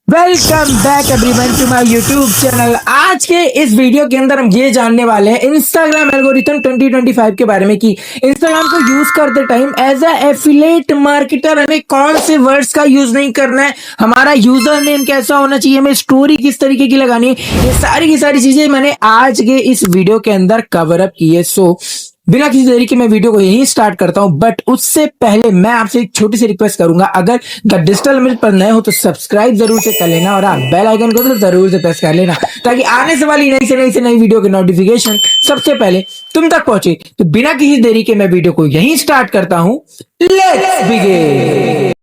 Welcome back everyone to my YouTube channel. आज के इस वीडियो के अंदर हम ये जानने वाले हैं इंस्टाग्राम एल्गोरिथम 2025 के बारे में कि इंस्टाग्राम को यूज करते time as a affiliate marketer हमें कौन से वर्ड्स का यूज नहीं करना है, हमारा यूजर नेम कैसा होना चाहिए, हमें स्टोरी किस तरीके की लगानी है, ये सारी की सारी चीजें मैंने आज के इस वीडियो के अंदर कवर अप की है। सो बिना किसी देरी के मैं वीडियो को यहीं स्टार्ट करता हूं, बट उससे पहले मैं आपसे एक छोटी सी रिक्वेस्ट करूंगा, अगर द डिजिटल मिल पर नए हो तो सब्सक्राइब जरूर से कर लेना और बेल आइकन को तो जरूर से प्रेस कर लेना ताकि आने से वाली नई से नई वीडियो की नोटिफिकेशन सबसे पहले तुम तक पहुंचे। तो बिना किसी देरी के मैं वीडियो को यहीं स्टार्ट करता हूं। Let's begin.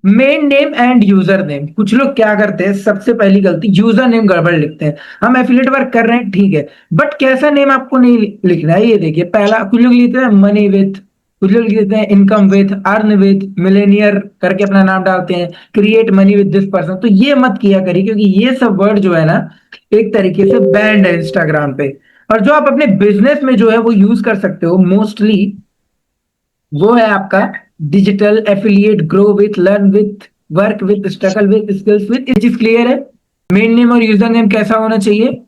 Main name and user name. कुछ लोग क्या करते हैं, सबसे पहली गलती यूजर नेम गड़बड़ लिखते हैं। हम एफिलिएट वर्क कर रहे हैं, ठीक है, बट कैसा नेम आपको नहीं लिखना है। ये देखिए, पहला कुछ लोग लिखते हैं मनी विथ, कुछ लोग लिखते हैं income with, earn with, Millionaire करके अपना नाम डालते हैं, create money with this person. तो ये मत किया करिए, क्योंकि ये सब वर्ड जो है ना एक तरीके से बैंड है इंस्टाग्राम पे। और जो आप अपने बिजनेस में जो है वो यूज कर सकते हो मोस्टली, वो है आपका digital affiliate, grow with, learn with, work with, struggle with, skills with. ये चीज क्लियर है। मेन नेम और यूजर नेम कैसा होना चाहिए।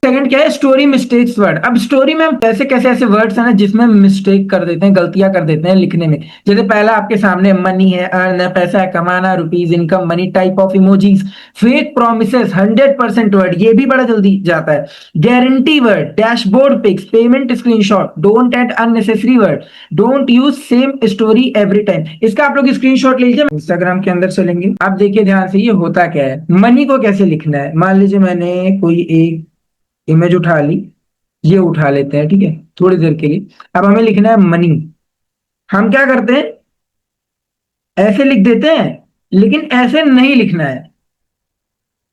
सेकंड क्या है, स्टोरी मिस्टेक्स वर्ड। अब स्टोरी में हम कैसे कैसे ऐसे वर्ड्स हैं ना जिसमें हम मिस्टेक कर देते हैं, गलतियां कर देते हैं लिखने में। जैसे पहला आपके सामने मनी है, अर्न है, पैसा है, कमाना, rupees, income, money, type of emojis, fake promises, 100% word, ये भी बड़ा जल्दी जाता है। Guarantee word, dashboard pics, payment screenshot, don't add unnecessary word, don't use same story every time. इसका आप लोग स्क्रीनशॉट ले लीजिए, इंस्टाग्राम के अंदर चलेंगे। आप देखिए ध्यान से, ये होता क्या है। मनी को कैसे लिखना है, मान लीजिए मैंने कोई एक इमेज उठा ली, ये उठा लेते हैं, ठीक है, थोड़ी देर के लिए। अब हमें लिखना है मनी। हम क्या करते हैं, ऐसे लिख देते हैं, लेकिन ऐसे नहीं लिखना है।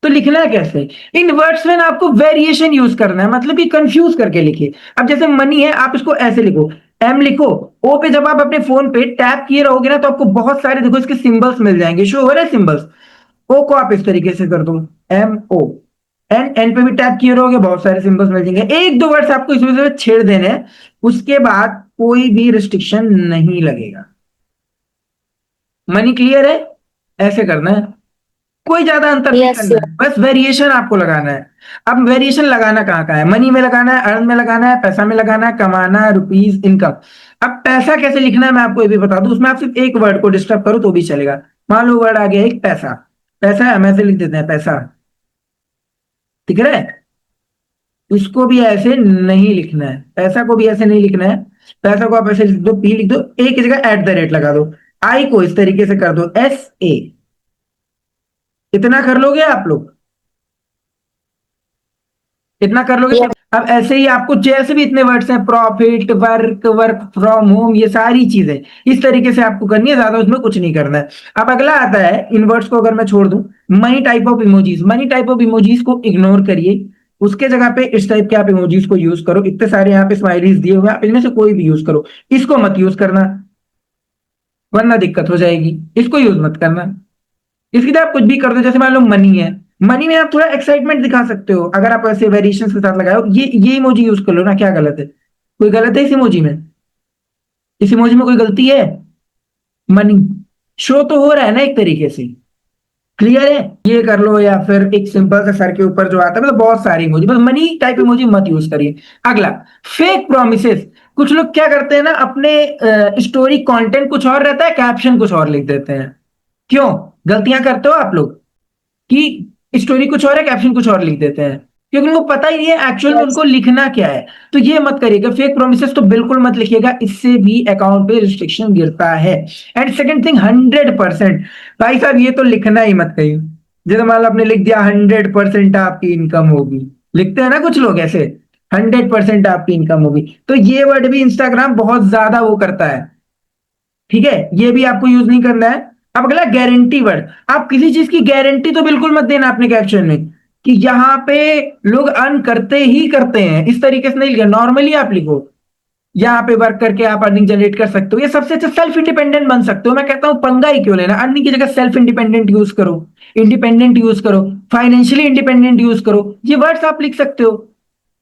तो लिखना है कैसे, इन वर्ड्स में ना आपको वेरिएशन यूज करना है, मतलब कि कंफ्यूज करके लिखिए। अब जैसे मनी है, आप इसको ऐसे लिखो, एम लिखो, ओ पे जब आप अपने फोन पे टैप किए रहोगे ना तो आपको बहुत सारे देखो इसके सिंबल्स मिल जाएंगे, शो हो रहे सिंबल्स। ओ को आप इस तरीके से कर दो, एम ओ, एन, एन पे भी टैप किए रहोगे, बहुत सारे सिंबल्स मिल जाएंगे। एक दो वर्ड्स आपको इसमें से छेड़ देने हैं, उसके बाद कोई भी रिस्ट्रिक्शन नहीं लगेगा। मनी क्लियर है, ऐसे करना है, कोई ज्यादा अंतर नहीं करना है, बस वेरिएशन आपको लगाना है। अब वेरिएशन लगाना कहाँ कहाँ है, मनी में लगाना है, अर्न में लगाना है, पैसा में लगाना है, कमाना, रुपीज, इनकम। अब पैसा कैसे लिखना है मैं आपको ये भी बता दूं, उसमें आप सिर्फ एक वर्ड को डिस्टर्ब करो तो भी चलेगा। मान लो वर्ड आ गया एक पैसा, पैसा है, हम ऐसे लिख देते हैं पैसा, ठीक है। इसको भी ऐसे नहीं लिखना है, पैसा को भी ऐसे नहीं लिखना है। पैसा को आप ऐसे लिख दो, पी लिख दो, एक की जगह एट द रेट लगा दो, आई को इस तरीके से कर दो, एस ए। इतना कर लोगे आप लोग, इतना कर लोगे। अब ऐसे ही आपको जैसे भी इतने वर्ड्स हैं, profit, work, work from home, ये सारी चीजें इस तरीके से आपको करनी है, ज्यादा उसमें कुछ नहीं करना है। अब अगला आता है, इन वर्ड्स को अगर मैं छोड़ दूं, money type of emojis. Money type of emojis को इग्नोर करिए, उसके जगह पे इस टाइप के आप इमोजीज को यूज करो। इतने सारे यहाँ पे स्माइलीज दिए हुए हैं, आप इनमें से कोई भी यूज करो। इसको मत यूज करना वरना दिक्कत हो जाएगी, इसको यूज मत करना। इसकी तरह आप कुछ भी कर दो, जैसे मान लो मनी है, मनी में आप थोड़ा एक्साइटमेंट दिखा सकते हो, अगर आप ऐसे वेरिएशंस के साथ लगाओ। ये इमोजी यूज कर लो ना, क्या गलत है, कोई गलत है इस इमोजी में, इस इमोजी में कोई गलती है। मनी शो तो हो रहा है ना एक तरीके से, क्लियर है। ये कर लो, या फिर एक सिंपल सा सर के ऊपर जो आता है, मतलब बहुत सारी इमोजी, बस मनी टाइप इमोजी मत यूज करिए। अगला, फेक प्रोमिसेस। कुछ लोग क्या करते हैं ना, अपने स्टोरी कंटेंट कुछ और रहता है, कैप्शन कुछ और लिख देते हैं। क्यों गलतियां करते हो आप लोग कि स्टोरी कुछ और है, कैप्शन कुछ और लिख देते हैं, क्योंकि उनको पता ही नहीं है एक्चुअल में उनको लिखना क्या है। तो ये मत करिएगा, फेक प्रोमिसेस तो बिल्कुल मत लिखिएगा, इससे भी अकाउंट पे रिस्ट्रिक्शन गिरता है। And second thing, 100%। भाई साहब ये तो लिखना ही मत कहिए। जैसे मान लो आपने लिख दिया 100% आपकी इनकम होगी, लिखते हैं ना कुछ लोग ऐसे, 100% आपकी इनकम होगी, तो ये वर्ड भी इंस्टाग्राम बहुत ज्यादा वो करता है, ठीक है, ये भी आपको यूज नहीं करना है। अब अगला, गारंटी वर्ड। आप किसी चीज की गारंटी तो बिल्कुल मत देना अपने कैप्शन में कि यहाँ पे लोग अर्न करते ही करते हैं, इस तरीके से नहीं लिखो, नॉर्मली आप लिखो यहाँ पे वर्क करके आप अर्निंग जनरेट कर सकते हो, ये सबसे अच्छा सेल्फ इंडिपेंडेंट बन सकते हो। मैं कहता हूँ पंगा ही क्यों लेना, अर्निंग की जगह सेल्फ इंडिपेंडेंट यूज करो, इंडिपेंडेंट यूज करो, फाइनेंशियली इंडिपेंडेंट यूज करो, ये वर्ड्स आप लिख सकते हो।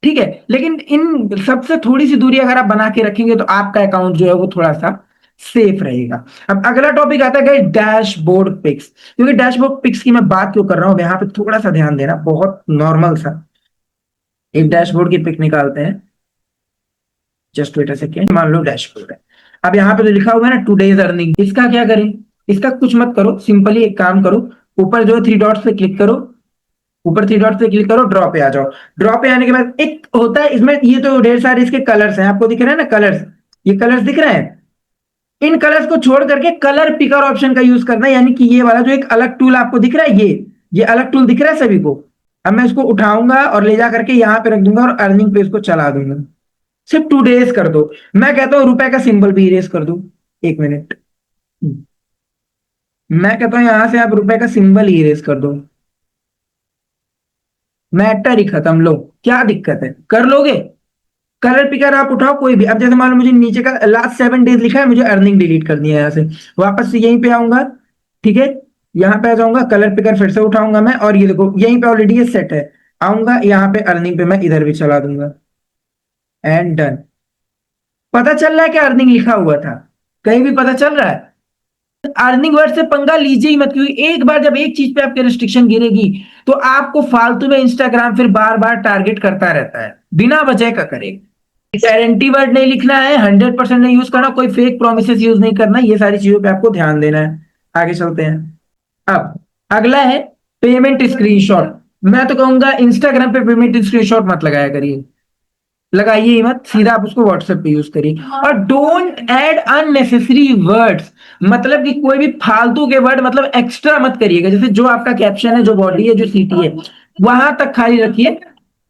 ठीक है, लेकिन इन सबसे थोड़ी सी दूरी अगर आप बना के रखेंगे तो आपका अकाउंट जो है वो थोड़ा सा सेफ रहेगा। अब अगला टॉपिक आता है डैशबोर्ड पिक्स। क्योंकि डैशबोर्ड पिक्स की मैं बात क्यों कर रहा हूं, यहाँ पे थोड़ा सा ध्यान देना, बहुत नॉर्मल सा एक डैशबोर्ड की पिक निकालते हैं। जस्ट वेट अ सेकेंड, मान लो डैशबोर्ड है। अब यहाँ पे जो लिखा हुआ है ना टुडेज अर्निंग, इसका क्या करें, इसका कुछ मत करो, सिंपली एक काम करो, ऊपर जो थ्री डॉट्स पे क्लिक करो, ऊपर थ्री डॉट पे क्लिक करो, ड्रॉ पे आ जाओ। ड्रॉ पे आने के बाद एक होता है इसमें, ये तो ढेर सारे इसके कलर्स हैं, आपको दिख रहे हैं ना कलर्स, ये कलर्स दिख रहे हैं। इन कलर्स को छोड़ करके कलर पिकर ऑप्शन का यूज करना है, यानी कि ये वाला जो एक अलग टूल आपको दिख रहा है, ये अलग टूल दिख रहा है सभी को। अब मैं इसको उठाऊंगा और ले जा करके यहाँ पे रख दूंगा और अर्निंग पे इसको चला दूंगा। सिर्फ टू डेज कर दो। मैं कहता हूँ रुपए का सिंबल भी इरेज कर दो, एक मिनट। मैं कहता हूँ यहां से आप रुपए का सिंबल ही इरेज कर दो, मैटर ही खत्म। लो, क्या दिक्कत है, कर लोगे। कलर पिकर आप उठाओ कोई भी। अब जैसे मान लो मुझे नीचे का लास्ट 7 डेज लिखा है, मुझे अर्निंग डिलीट करनी है, यहाँ से वापस से यहीं पे आऊंगा। ठीक है, यहाँ पे आ जाऊंगा, कलर पिकर फिर से उठाऊंगा मैं, और ये देखो यहीं पे ऑलरेडी ये सेट है। आऊंगा यहाँ पे अर्निंग पे, मैं इधर भी चला दूंगा एंड डन। पता चल रहा है कि अर्निंग लिखा हुआ था, कहीं भी पता चल रहा है। अर्निंग वर्ड से पंगा लीजिए ही मत, क्योंकि एक बार जब एक चीज पे आपके रिस्ट्रिक्शन गिरेगी तो आपको फालतू में इंस्टाग्राम फिर बार बार टारगेट करता रहता है, बिना वजह का करेगा। गारंटी वर्ड नहीं लिखना है, 100% नहीं यूज करना, कोई फेक प्रोमिस यूज नहीं करना, ये सारी चीजों पे आपको ध्यान देना है। आगे चलते हैं। अब अगला है पेमेंट स्क्रीनशॉट। मैं तो कहूंगा इंस्टाग्राम पे पेमेंट स्क्रीनशॉट मत लगाया करिए, लगाइए ही मत, सीधा आप उसको व्हाट्सएप पे यूज करिए। और डोंट ऐड अननेसेसरी वर्ड्स, मतलब कि कोई भी फालतू के वर्ड, मतलब एक्स्ट्रा मत करिएगा। जैसे जो आपका कैप्शन है, जो बॉडी है, जो सीटी है, वहां तक खाली रखिए।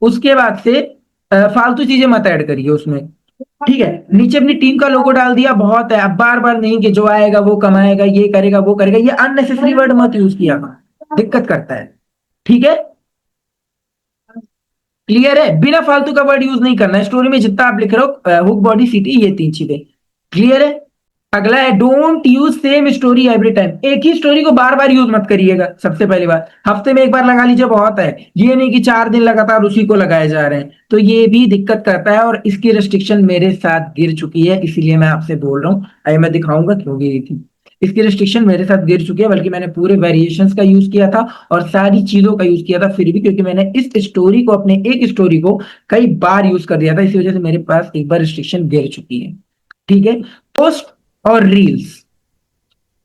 उसके बाद से फालतू चीजें मत ऐड करिए उसमें। ठीक है, नीचे अपनी टीम का लोगो डाल दिया, बहुत है। अब बार बार नहीं कि जो आएगा वो कमाएगा, ये करेगा वो करेगा, ये अननेसेसरी वर्ड मत यूज किया, दिक्कत करता है। ठीक है, क्लियर है, बिना फालतू का वर्ड यूज नहीं करना है स्टोरी में, जितना आप लिख रहे हो, हुक बॉडी सिटी, ये 3 चीजें क्लियर है। अगला है don't use same story every time. एक ही स्टोरी को बार बार यूज मत करिएगा। सबसे पहली बात, हफ्ते में एक बार लगा लीजिए, बहुत है। ये नहीं कि 4 दिन लगातार उसी को लगाए जा रहे हैं, तो ये भी दिक्कत करता है, और इसकी रिस्ट्रिक्शन मेरे साथ गिर चुकी है, इसीलिए मैं आपसे बोल रहा हूँ। आइए मैं दिखाऊंगा क्यों गिरी थी। इसकी रिस्ट्रिक्शन मेरे साथ गिर चुकी है, बल्कि मैंने पूरे वेरिएशंस का यूज किया था और सारी चीजों का यूज किया था, फिर भी क्योंकि मैंने इस स्टोरी को, अपने एक स्टोरी को कई बार यूज कर दिया था, इसी वजह से मेरे पास एक बार रिस्ट्रिक्शन गिर चुकी है। ठीक है, पोस्ट और रील्स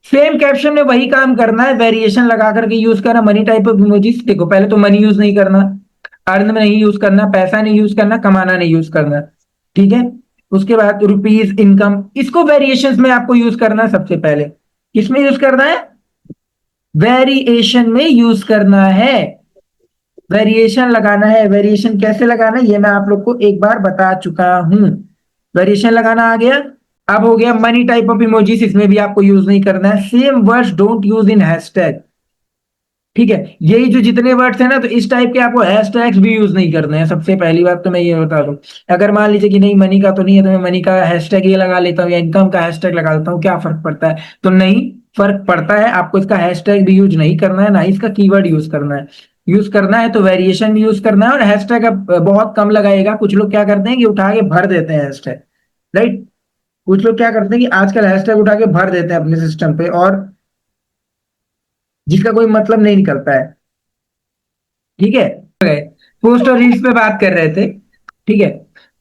सेम कैप्शन में वही काम करना है, वेरिएशन लगा करके यूज करना। मनी टाइप ऑफ इमोजीज, देखो पहले तो मनी यूज नहीं करना, अर्न में नहीं यूज करना, पैसा नहीं यूज करना, कमाना नहीं यूज करना। ठीक है, उसके बाद रुपीज, इनकम, इसको वेरिएशंस में आपको यूज करना है। सबसे पहले किसमें यूज करना है, वेरिएशन में यूज करना है, वेरिएशन लगाना है। वेरिएशन कैसे लगाना है ये मैं आप लोग को एक बार बता चुका हूं। वेरिएशन लगाना आ गया। अब हो गया मनी टाइप ऑफ इमोजीज, इसमें भी आपको यूज नहीं करना है। Same words don't use in hashtag. ठीक है, यही जो जितने वर्ड्स है ना, तो इस टाइप के आपको हैशटैग्स भी यूज नहीं करने हैं। सबसे पहली बात तो मैं ये बता दूं, अगर मान लीजिए कि नहीं मनी का तो नहीं है, तो मैं मनी का हैशटैग ये लगा लेता हूँ या इनकम का हैशटैग लगा लेता हूँ, क्या फर्क पड़ता है, तो नहीं फर्क पड़ता है। आपको इसका हैशटैग भी यूज नहीं करना है, ना ही इसका कीवर्ड यूज करना है। यूज करना है तो वेरिएशन भी यूज करना है, और हैशटैग अब बहुत कम लगाएगा। कुछ लोग क्या करते हैं कि उठा के भर देते हैं हैशटैग, राइट। कुछ लोग क्या करते हैं कि आजकल हैशटैग उठा के भर देते हैं अपने सिस्टम पे, और जिसका कोई मतलब नहीं निकलता है। ठीक है, पोस्ट और रील्स पे बात कर रहे थे। ठीक है,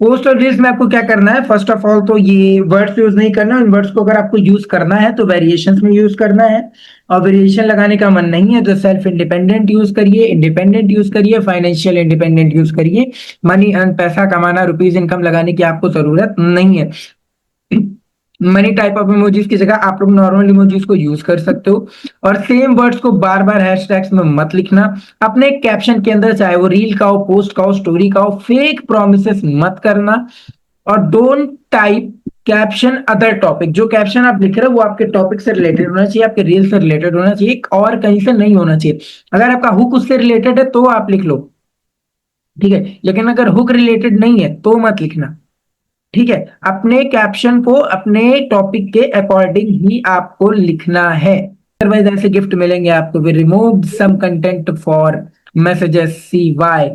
पोस्ट और रील्स में आपको क्या करना है, फर्स्ट ऑफ ऑल तो ये वर्ड्स यूज नहीं करना। इन वर्ड्स को अगर आपको यूज करना है तो वेरिएशंस में यूज करना है, और वेरिएशन लगाने का मन नहीं है तो सेल्फ इंडिपेंडेंट यूज करिए, इंडिपेंडेंट यूज करिए, फाइनेंशियल इंडिपेंडेंट यूज करिए। मनी अर्न, पैसा कमाना, रुपीज इनकम लगाने की आपको जरूरत नहीं है। मनी टाइप ऑफ इमोजीज की जगह आप लोग नॉर्मल इमोजीज को यूज कर सकते हो, और सेम वर्ड्स को बार बार हैशटैग्स में मत लिखना। अपने कैप्शन के अंदर, चाहे वो रील का हो, पोस्ट का हो, स्टोरी का हो, फेक प्रोमिसेस मत करना। और don't type caption other topic. जो कैप्शन आप लिख रहे हो वो आपके टॉपिक से रिलेटेड होना चाहिए, आपके रील से रिलेटेड होना चाहिए, और कहीं से नहीं होना चाहिए। अगर आपका हुक उससे रिलेटेड है तो आप लिख लो, ठीक है, लेकिन अगर हुक रिलेटेड नहीं है तो मत लिखना। ठीक है, अपने कैप्शन को अपने टॉपिक के अकॉर्डिंग ही आपको लिखना है, अदरवाइज ऐसे गिफ्ट मिलेंगे आपको। We remove some content for messages, see why,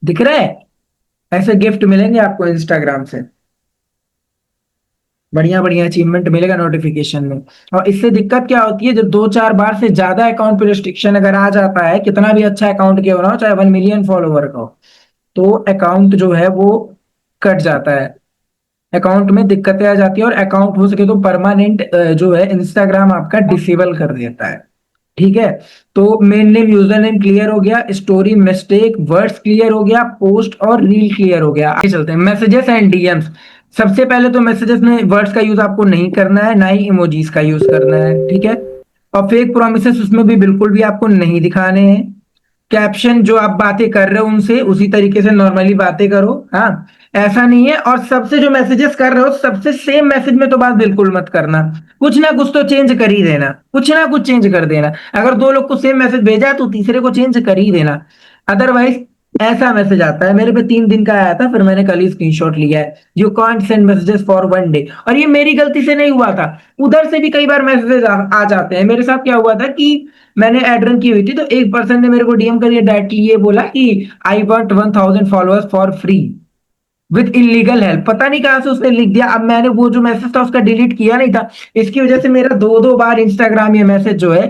दिख रहा है? ऐसे गिफ्ट मिलेंगे आपको इंस्टाग्राम से, बढ़िया बढ़िया अचीवमेंट मिलेगा नोटिफिकेशन में। और इससे दिक्कत क्या होती है, जब 2-4 बार से ज्यादा अकाउंट पे रिस्ट्रिक्शन अगर आ जाता है, कितना भी अच्छा अकाउंट क्यों ना हो, चाहे 1 मिलियन फॉलोवर का हो, तो अकाउंट जो है वो कट जाता है, अकाउंट में दिक्कतें आ जाती है, और अकाउंट हो सके तो परमानेंट जो है इंस्टाग्राम आपका डिसेबल कर देता है। ठीक है, तो main name user name clear हो गया, स्टोरी मिस्टेक वर्ड्स क्लियर हो गया, पोस्ट और रील क्लियर हो गया। आगे चलते हैं, मैसेजेस एंड डीएम्स। सबसे पहले तो मैसेजेस में वर्ड्स का यूज आपको नहीं करना है, ना ही इमोजीज का यूज करना है, ठीक है। और फेक प्रोमिसेस उसमें भी बिल्कुल भी आपको नहीं दिखाने हैं। कैप्शन जो आप बातें कर रहे हो उनसे उसी तरीके से नॉर्मली बातें करो, हाँ, ऐसा नहीं है। और सबसे जो मैसेजेस कर रहे हो सबसे सेम मैसेज में तो बात बिल्कुल मत करना, कुछ ना कुछ तो चेंज कर ही देना, कुछ ना कुछ चेंज कर देना। अगर 2 लोग को सेम मैसेज भेजा तो तीसरे को चेंज कर ही देना, अदरवाइज ऐसा मैसेज आता है, मेरे पे 3 दिन का आया था, फिर मैंने कल ही स्क्रीनशॉट लिया है, you can't send messages for 1 day. और ये मेरी गलती से नहीं हुआ था, उधर से भी कई बार मैसेजेस आ जाते हैं। मेरे साथ क्या हुआ था कि मैंने एड रन की हुई थी, तो एक पर्सन ने मेरे को डीएम करिए डायरेक्टली ये बोला कि I want 1000 followers for free with illegal help, पता नहीं कहां से उसने लिख दिया। अब मैंने वो जो मैसेज था उसका डिलीट किया नहीं था, इसकी वजह से मेरा 2-2 बार इंस्टाग्राम ये मैसेज जो है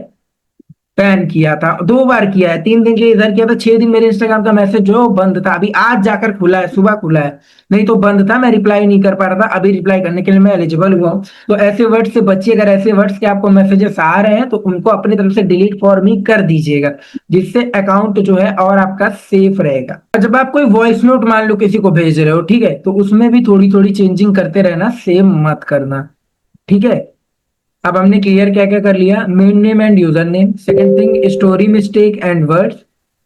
बैन किया था, 2 बार किया है, 3 दिन के लिए इधर किया था, 6 दिन मेरे इंस्टाग्राम का मैसेज जो है वो बंद था। अभी आज जाकर खुला है, सुबह खुला है, नहीं तो बंद था, मैं रिप्लाई नहीं कर पा रहा था, अभी रिप्लाई करने के लिए मैं एलिजिबल हुआ हूँ। तो ऐसे वर्ड से बचिए, अगर ऐसे वर्ड्स के आपको मैसेजेस आ रहे हैं तो उनको अपनी तरफ से डिलीट फॉर मी कर दीजिएगा, जिससे अकाउंट जो है और आपका सेफ रहेगा। जब आप कोई वॉइस नोट मान लो किसी को भेज रहे हो, ठीक है, तो उसमें भी थोड़ी थोड़ी चेंजिंग करते रहना, सेम मत करना, ठीक है। अब हमने क्लियर क्या क्या कर लिया, main name and user name, second thing story mistake and words,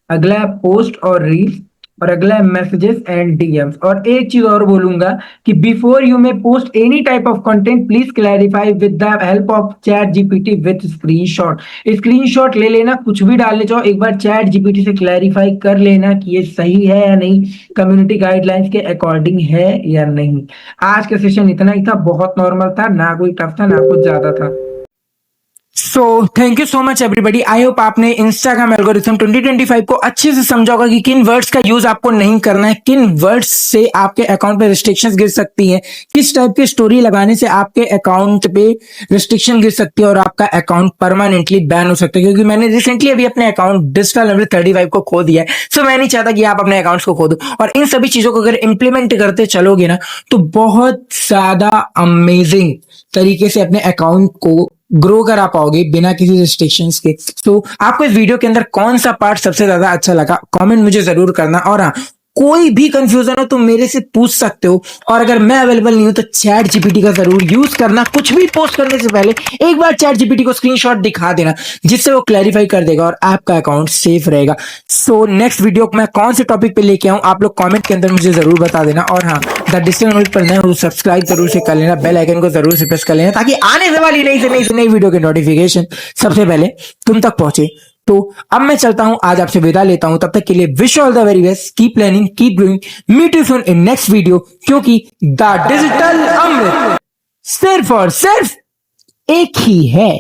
अगला है पोस्ट और रील्स, और अगला है मैसेजेस एंड डीएम्स। और एक चीज और बोलूंगा कि before you may post any type of content please clarify with the help of chat GPT with screenshot. Screenshot ले लेना, कुछ भी डालने चाहो एक बार चैट जीपीटी से क्लैरिफाई कर लेना कि ये सही है या नहीं, कम्युनिटी गाइडलाइंस के अकॉर्डिंग है या नहीं। आज का सेशन इतना ही था, बहुत नॉर्मल था, ना कोई टफ था ना कुछ ज्यादा था। So thank you so much everybody, I hope आपने इंस्टाग्राम एल्गोरिथम 2025 को अच्छे से समझा होगा कि किन वर्ड्स का यूज आपको नहीं करना है, किन वर्ड्स से आपके अकाउंट पे रिस्ट्रिक्शंस गिर सकती हैं, किस टाइप की स्टोरी लगाने से आपके अकाउंट पे रिस्ट्रिक्शन गिर सकती है और आपका अकाउंट परमानेंटली बैन हो सकता है। क्योंकि मैंने रिसेंटली अभी अपने अकाउंट डिजिटल नंबर 35 को खो दिया है, सो मैं नहीं चाहता कि आप अपने अकाउंट्स को खो दो। और इन सभी चीजों को अगर इंप्लीमेंट करते चलोगे ना तो बहुत ज्यादा अमेजिंग तरीके से अपने अकाउंट को ग्रो करा पाओगे बिना किसी रिस्ट्रिक्शंस के। तो आपको इस वीडियो के अंदर कौन सा पार्ट सबसे ज्यादा अच्छा लगा, कमेंट मुझे जरूर करना। और हाँ, कोई भी कंफ्यूजन हो तो मेरे से पूछ सकते हो, और अगर मैं अवेलेबल नहीं हूं तो चैट जीपीटी का जरूर यूज करना। कुछ भी पोस्ट करने से पहले एक बार चैट जीपीटी को स्क्रीनशॉट दिखा देना, जिससे वो क्लैरिफाई कर देगा और आपका अकाउंट सेफ रहेगा। सो नेक्स्ट वीडियो मैं कौन से टॉपिक पे लेके आऊं आप लोग कमेंट के अंदर मुझे जरूर बता देना। और हाँ, द डिजिटल नॉलेज पर नए हो सब्सक्राइब जरूर से कर लेना, बेल आइकन को जरूर से प्रेस कर लेना, ताकि आने से वाली नई से नई वीडियो के नोटिफिकेशन सबसे पहले तुम तक पहुंचे। तो अब मैं चलता हूं, आज आपसे विदा लेता हूं, तब तक के लिए wish all the very best, keep planning, keep doing, meet you soon in next video, क्योंकि द डिजिटल अमृत सिर्फ और सिर्फ एक ही है।